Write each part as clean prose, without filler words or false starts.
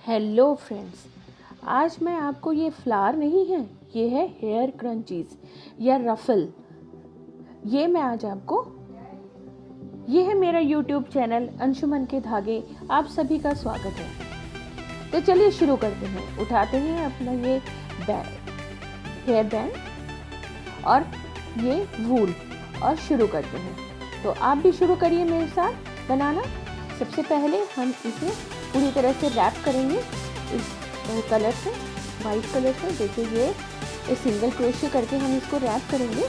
Hello friends, आज मैं आपको ये फ्लावर नहीं है, ये है हेयर क्रंचीज या रफल। ये मैं आज आपको, ये है मेरा यूट्यूब चैनल अंशुमन के धागे। आप सभी का स्वागत है। तो चलिए शुरू करते हैं। उठाते हैं अपना ये हेयर बैंड और ये वूल और शुरू करते हैं। तो आप भी शुरू करिए मेरे साथ बनाना। सबसे पहले हम इसे पूरी तरह से रैप करेंगे इस कलर से, वाइट कलर से। देखिए ये सिंगल क्रोशे करके हम इसको रैप करेंगे।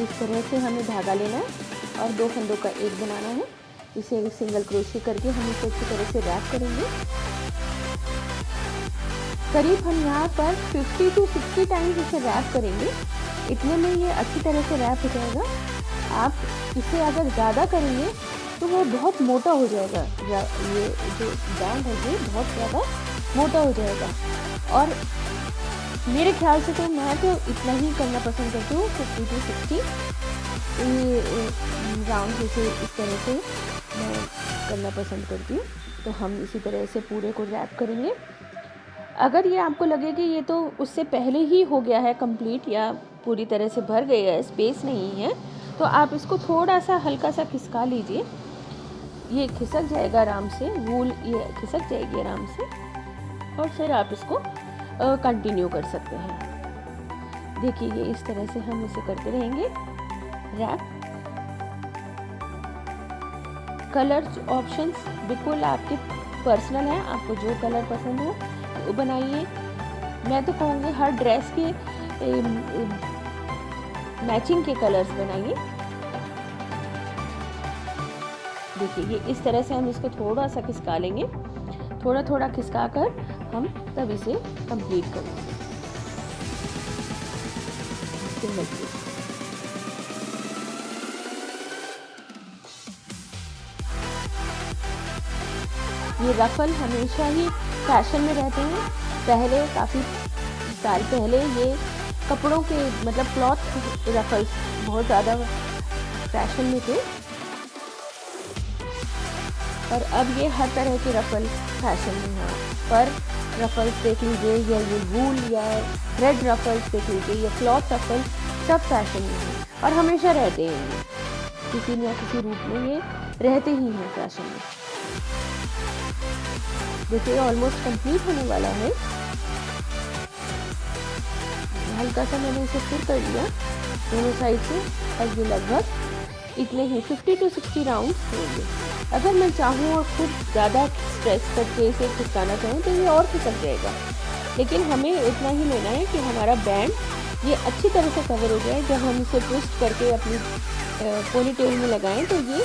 इस तरह से हमें धागा लेना है और दो फंदों का एक बनाना है। इसे सिंगल क्रोशे करके हम इसे अच्छी तरह से रैप करेंगे। करीब हम यहाँ पर 50 to 60 टाइम्स इसे रैप करेंगे। इतने में ये अच्छी तरह से रैप हो जाएगा। आप इसे अगर ज़्यादा करेंगे तो वो बहुत मोटा हो जाएगा। ये जो बैंड है ये बहुत ज़्यादा मोटा हो जाएगा। और मेरे ख्याल से तो मैं तो इतना ही करना पसंद करती हूँ, 50 to 60 राउंड इसे इस तरह से मैं करना पसंद करती हूँ। तो हम इसी तरह से पूरे को रैप करेंगे। अगर ये आपको लगे कि ये तो उससे पहले ही हो गया है कंप्लीट या पूरी तरह से भर गया है, स्पेस नहीं है, तो आप इसको थोड़ा सा हल्का सा खिसका लीजिए। ये खिसक जाएगा आराम से, वूल ये खिसक जाएगी आराम से। और फिर आप इसको कंटिन्यू कर सकते हैं। देखिए ये इस तरह से हम इसे करते रहेंगे रैप। कलर ऑप्शंस बिल्कुल आपके पर्सनल हैं, आपको जो कलर पसंद हो वो बनाइए। मैं तो कहूँगी हर ड्रेस के मैचिंग के कलर्स बनाइए। देखिए ये इस तरह से हम इसको थोड़ा सा खिसका लेंगे, थोड़ा थोड़ा खिसका कर हम तब इसे कंप्लीट करेंगे। ये रफल हमेशा ही फैशन में रहते हैं। पहले काफ़ी साल पहले ये कपड़ों के मतलब क्लॉथ रफल्स बहुत ज़्यादा फैशन में थे, और अब ये हर तरह के रफल फैशन में हैं। पर रफल्स देख लीजिए, या ये वूल या रेड रफल्स देख लीजिए, या क्लॉथ रफल, सब फैशन में हैं और हमेशा रहते हैं। ये किसी न किसी रूप में ये रहते ही हैं फैशन में। देखिए ऑलमोस्ट कंप्लीट होने वाला है। हल्का सा मैंने इसे फिर कर लिया दोनों साइड से, और ये लगभग इतने ही 50 to 60 राउंड होंगे। अगर मैं चाहूँ और खुद ज़्यादा स्ट्रेस करके इसे खिसकाना चाहूँ तो ये और खिसक जाएगा, लेकिन हमें इतना ही लेना है कि हमारा बैंड ये अच्छी तरह से कवर हो जाए। जब हम इसे ट्विस्ट करके अपनी पोनी टेल में लगाएं तो ये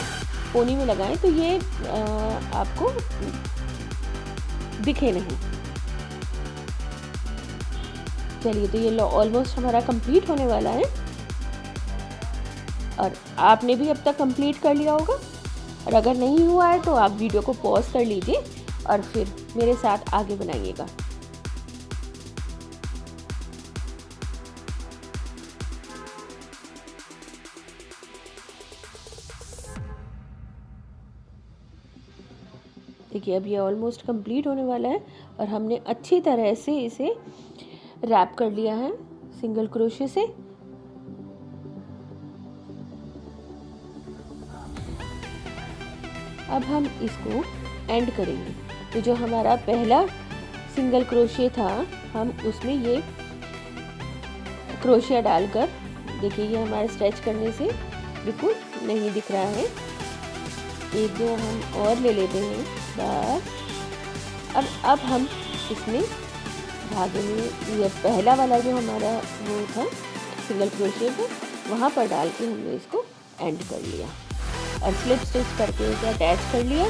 पोनी में लगाएं तो ये आपको दिखे नहीं। चलिए तो ये ऑलमोस्ट हमारा कंप्लीट होने वाला है, और आपने भी अब तक कंप्लीट कर लिया होगा। और अगर नहीं हुआ है तो आप वीडियो को पॉज कर लीजिए और फिर मेरे साथ आगे बनाइएगा। देखिए अब ये ऑलमोस्ट कंप्लीट होने वाला है और हमने अच्छी तरह से इसे रैप कर लिया है सिंगल क्रोशे से। अब हम इसको एंड करेंगे। तो जो हमारा पहला सिंगल क्रोशे था, हम उसमें ये क्रोशिया डालकर, देखिए ये हमारे स्ट्रेच करने से बिल्कुल नहीं दिख रहा है। एक दो हम और ले लेते हैं बस। अब हम इसमें धागे में ये पहला वाला जो हमारा वो था सिंगल क्रोशिया को वहाँ पर डाल के हमने इसको एंड कर लिया और स्लिप स्टिच करके इसे अटैच कर लिया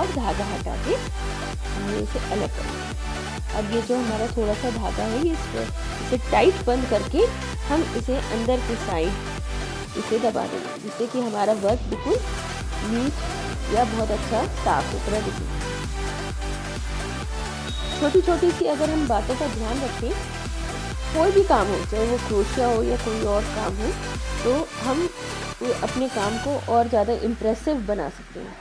और धागा हटा के हमने इसे अलग कर लिया। अब ये जो हमारा थोड़ा सा धागा है ये इसे टाइट बंद करके हम इसे अंदर की साइड इसे दबा देंगे, जिससे कि हमारा वर्क बिल्कुल नीट या बहुत अच्छा साफ सुथरा दिखे। छोटी छोटी सी अगर हम बातों का ध्यान रखें, कोई भी काम हो, चाहे वो क्रोशिया हो या कोई और काम हो, तो हम अपने काम को और ज़्यादा इम्प्रेसिव बना सकते हैं।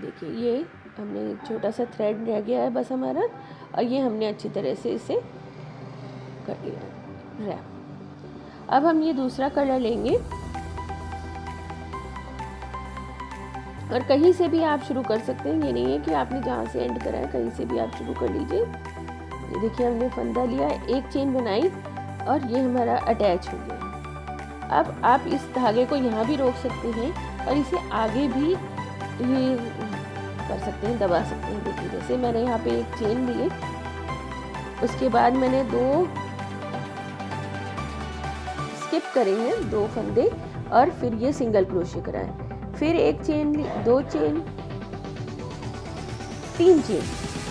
देखिए ये हमने छोटा सा थ्रेड रह गया है बस हमारा, और ये हमने अच्छी तरह से इसे कर लिया रैप। अब हम ये दूसरा कलर लेंगे और कहीं से भी आप शुरू कर सकते हैं, ये नहीं है कि आपने जहाँ से एंड करा है कहीं से भी आप शुरू कर लीजिए। ये देखिए हमने फंदा लिया, एक चेन बनाई और ये हमारा अटैच हो गया। अब आप इस धागे को यहाँ भी रोक सकते हैं और इसे आगे भी ये कर सकते हैं, दबा सकते हैं। देखिए जैसे मैंने यहाँ पे एक चेन ली, उसके बाद मैंने 2 स्किप करे हैं, 2 फंदे, और फिर ये सिंगल क्रोशे कराए, फिर एक चेन ली, 2 चेन, 3 चेन,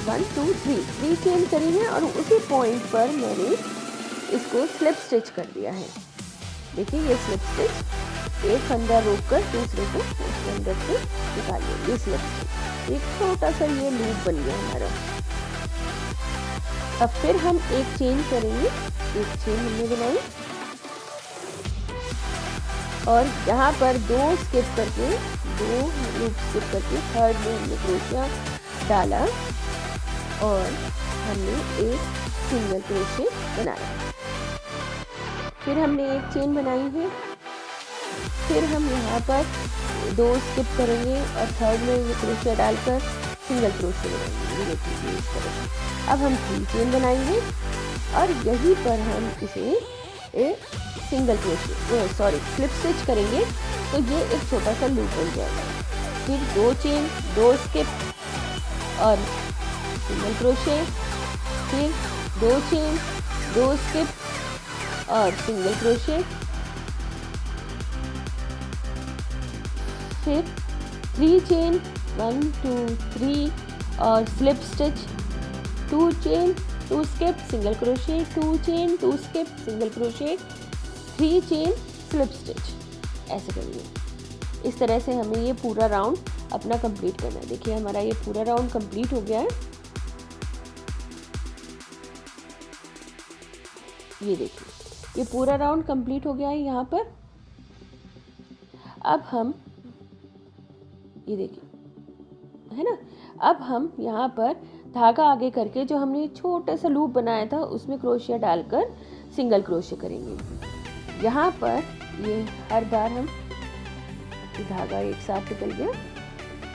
1 2 3 चेन करी है और उसी पॉइंट पर मैंने इसको स्लिप स्टिच कर दिया है। देखिए ये स्लिप स्टिच, एक फंदा रोक कर दूसरे को उसके अंदर से निकालिए, ये स्लिप स्टिच, एक छोटा सा ये लूप बन गया हमारा। अब फिर हम एक चेन करेंगे, एक चेन हमने बनाई और यहाँ पर 2 स्किप करके, 2 लूप स्किप करके थर्ड में हमने क्रोशिया डाला और हमने एक सिंगल क्रोशे बनाया। फिर हमने एक चेन बनाई है, फिर हम यहाँ पर 2 स्किप करेंगे और थर्ड में क्रोशिया डालकर सिंगल क्रोशे बनाएंगे। देखिए इस तरह। अब हम 3 चेन बनाएंगे और यहीं पर हम इसे एक सिंगल क्रोशे स्लिप स्टिच करेंगे, तो ये एक छोटा सा लूप बन जाएगा। फिर 2 चेन, 2 स्किप और सिंगल क्रोशे, फिर 2 चेन, 2 स्किप और सिंगल क्रोशे, फिर 3 चेन, 1 2 3 और slip stitch, 2 chain, 2 skip, single crochet, 2 chain, 2 skip, single crochet, 3 chain, slip stitch. ऐसे करिए। इस तरह से हमें ये पूरा राउंड अपना कंप्लीट करना है। देखिए हमारा ये पूरा राउंड कंप्लीट हो गया है। ये देखिए ये पूरा राउंड कंप्लीट हो गया है यहाँ पर। अब हम ये देखिए है ना, अब हम यहाँ पर धागा आगे करके जो हमने छोटा सा लूप बनाया था उसमें क्रोशिया डालकर सिंगल क्रोशे करेंगे। यहाँ पर ये हर बार हम धागा एक साथ निकल गया,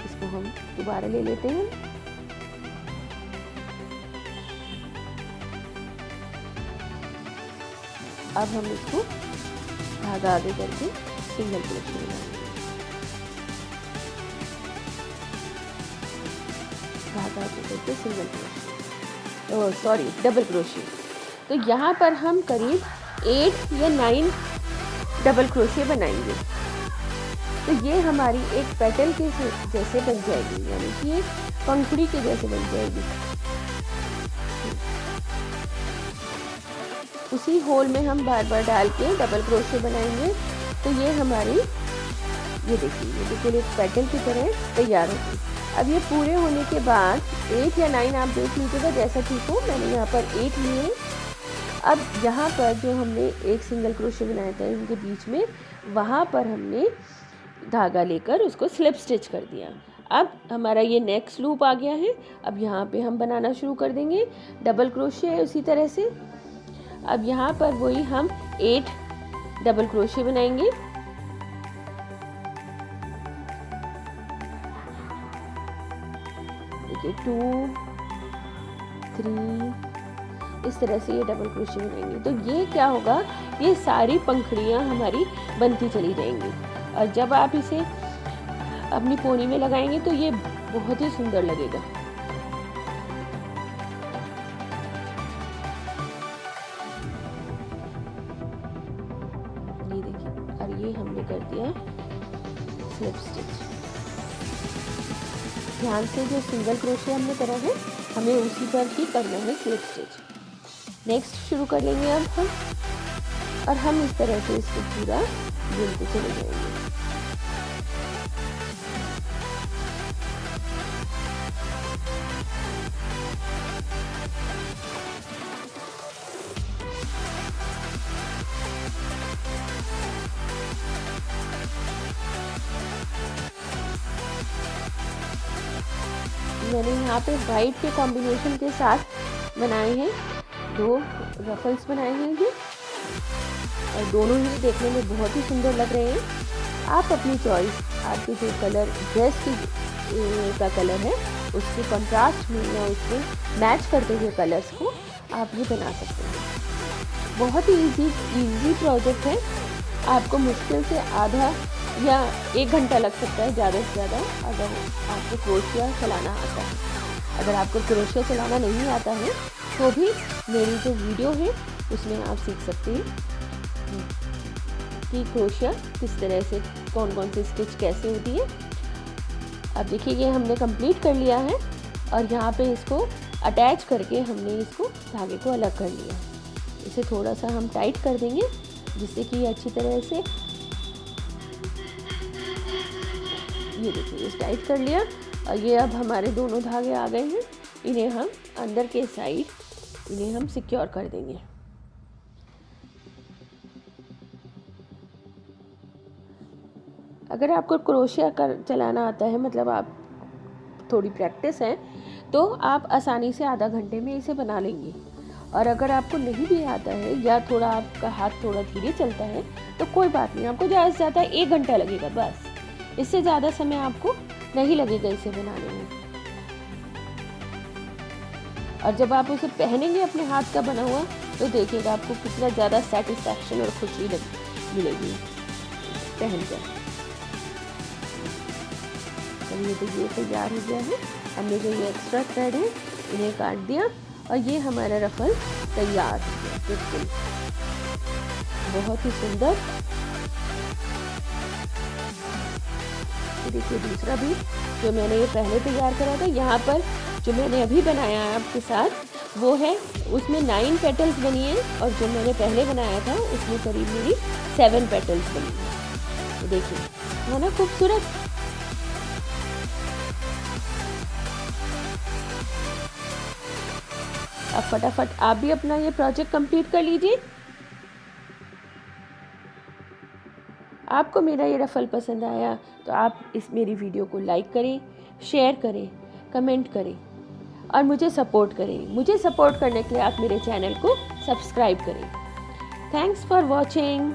इसको हम दोबारा ले लेते हैं। अब हम इसको धागा आगे करके सिंगल क्रोशे लगाएंगे। धागा आगे करके सिंगल क्रोशे, डबल क्रोशे। तो यहाँ पर हम करीब 8 या 9 डबल क्रोशे बनाएंगे। तो ये हमारी एक पेटल के जैसे बन जाएगी, यानी कि एक पंखुड़ी के जैसे बन जाएगी। उसी होल में हम बार बार डाल के डबल क्रोशे बनाएंगे। तो ये हमारी ये देखिए ये बिल्कुल एक पेटल की तरह तैयार होगी। अब ये पूरे होने के बाद 8 या 9 आप देख लीजिएगा जैसा ठीक हो। मैंने यहाँ पर 8 लिए। अब यहाँ पर जो हमने एक सिंगल क्रोशे बनाया था इनके बीच में, वहाँ पर हमने धागा लेकर उसको स्लिप स्टिच कर दिया। अब हमारा ये नेक्स्ट लूप आ गया है। अब यहाँ पे हम बनाना शुरू कर देंगे डबल क्रोशे है उसी तरह से। अब यहाँ पर वही हम 8 डबल क्रोशे बनाएंगे। देखिए 2 3 इस तरह से ये डबल क्रोशे बनाएंगे। तो ये क्या होगा, ये सारी पंखुड़ियाँ हमारी बनती चली जाएंगी और जब आप इसे अपनी पोनी में लगाएंगे तो ये बहुत ही सुंदर लगेगा। ये देखिए, और ये हमने कर दिया स्लिप स्टिच। ध्यान से जो सिंगल क्रोशे हमने करा है हमें उसी पर ही करना है स्लिप स्टिच। नेक्स्ट शुरू कर लेंगे अब हम, और हम इस तरह से इसको पूरा बुनते चले जाएंगे। मैंने यहाँ पे वाइट के कॉम्बिनेशन के साथ बनाए हैं, 2 रफल्स बनाए हैं ये, और दोनों ही देखने में बहुत ही सुंदर लग रहे हैं। आप अपनी चॉइस, आपके जो कलर ड्रेस की का कलर है उसके कंट्रास्ट में या उसके मैच करते हुए कलर्स को आप ये बना सकते हैं। बहुत ही इजी प्रोजेक्ट है। आपको मुश्किल से आधा या 1 घंटा लग सकता है ज़्यादा से ज़्यादा, अगर आपको क्रोशिया चलाना आता है। अगर आपको क्रोशिया चलाना नहीं आता है तो भी मेरी जो वीडियो है उसमें आप सीख सकते हैं कि क्रोशिया किस तरह से, कौन कौन सी स्टिच कैसे होती है। अब देखिए ये हमने कंप्लीट कर लिया है और यहाँ पे इसको अटैच करके हमने इसको धागे को अलग कर लिया। इसे थोड़ा सा हम टाइट कर देंगे जिससे कि अच्छी तरह से, ये देखिए इस टाइट कर लिया। और ये अब हमारे दोनों धागे आ गए हैं, इन्हें हम अंदर के साइड इन्हें हम सिक्योर कर देंगे। अगर आपको क्रोशिया चलाना आता है, मतलब आप थोड़ी प्रैक्टिस है, तो आप आसानी से आधा घंटे में इसे बना लेंगे। और अगर आपको नहीं भी आता है या थोड़ा आपका हाथ थोड़ा धीरे चलता है तो कोई बात नहीं, आपको ज़्यादा से ज़्यादा 1 घंटा लगेगा बस, इससे ज़्यादा समय आपको नहीं लगेगा इसे बनाने में। और जब आप उसे पहनेंगे अपने हाथ का बना हुआ तो देखिएगा आपको कितना ज़्यादा सेटिस्फैक्शन और खुशी मिलेगी पहनकर। चलिए तो ये तैयार हो गया है। हमने जो ये एक्स्ट्रा थ्रेड है इन्हें काट दिया और ये हमारा रफल तैयार हो गया, बिल्कुल बहुत ही सुंदर। देखिए दूसरा भी जो मैंने ये पहले तैयार करा था, यहाँ पर जो मैंने अभी बनाया है आपके साथ वो है, उसमें 9 पेटल्स बनी है और जो मैंने पहले बनाया था उसमें करीब मेरी 7 पेटल्स बनी है। तो देखिए है ना खूबसूरत। अब फटाफट आप भी अपना ये प्रोजेक्ट कंप्लीट कर लीजिए। आपको मेरा ये रफल पसंद आया तो आप इस मेरी वीडियो को लाइक करें, शेयर करें, कमेंट करें और मुझे सपोर्ट करें। मुझे सपोर्ट करने के लिए आप मेरे चैनल को सब्सक्राइब करें। Thanks for watching.